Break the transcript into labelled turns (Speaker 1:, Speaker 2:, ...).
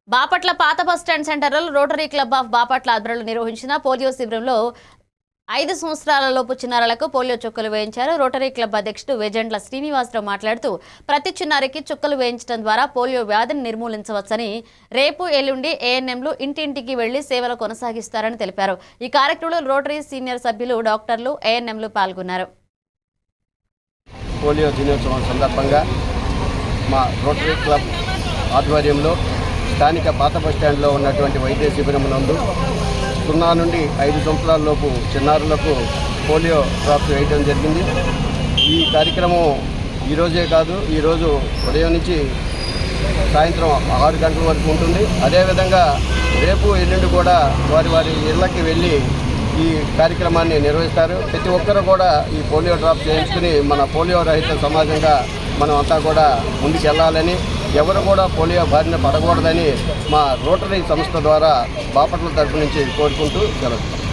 Speaker 1: బాపట్ల పాత బస్టాండ్ సెంటర్లో rotary club of Bapatla ఆధ్వర్యంలో నిర్వహించిన పోలియో శిబిరంలో 5 సంవత్సరాలలోపు చిన్నారులకు పోలియో చుక్కలు వేయించారు. రోటరీ క్లబ్ అధ్యక్షుడు వేజెంట్ల శ్రీనివాసరావు మాట్లాడుతూ ప్రతి చిన్నారికి చుక్కలు వేయించడం ద్వారా పోలియో వ్యాధిని నిర్మూలించవచ్చని, రేపు ఎల్లుండి ఏఎన్ఎంలు ఇంటింటికి వెళ్లి సేవలు కొనసాగిస్తారని తెలిపారు. ఈ కార్యక్రమంలో రోటరీ సీనియర్ సభ్యులు, డాక్టర్లు, ఏఎన్ఎంలు పాల్గొన్నారు.
Speaker 2: పోలియో దినోత్సవం సందర్భంగా మా రోటరీ క్లబ్ ఆధ్వర్యంలో స్థానిక పాత బస్టాండ్లో ఉన్నటువంటి వైద్య శిబిరం నందు 0 నుండి 5 సంవత్సరాల లోపు చిన్నారులకు పోలియో డ్రాప్స్ వేయడం జరిగింది. ఈ కార్యక్రమం ఈరోజే కాదు, ఈరోజు ఉదయం నుంచి సాయంత్రం 6 గంటల వరకు ఉంటుంది. అదేవిధంగా రేపు ఎల్లుండి కూడా వారి ఇళ్ళకి వెళ్ళి ఈ కార్యక్రమాన్ని నిర్వహిస్తారు. ప్రతి ఒక్కరు కూడా ఈ పోలియో డ్రాప్ చేయించుకుని మన పోలియో రహిత సమాజంగా మనం అంతా కూడా ముందుకు వెళ్ళాలని, ఎవరు కూడా పోలియో బారిన పడకూడదని మా రోటరీ సంస్థ ద్వారా బాపట్ల తరపు నుంచి కోరుకుంటూ సెలవు.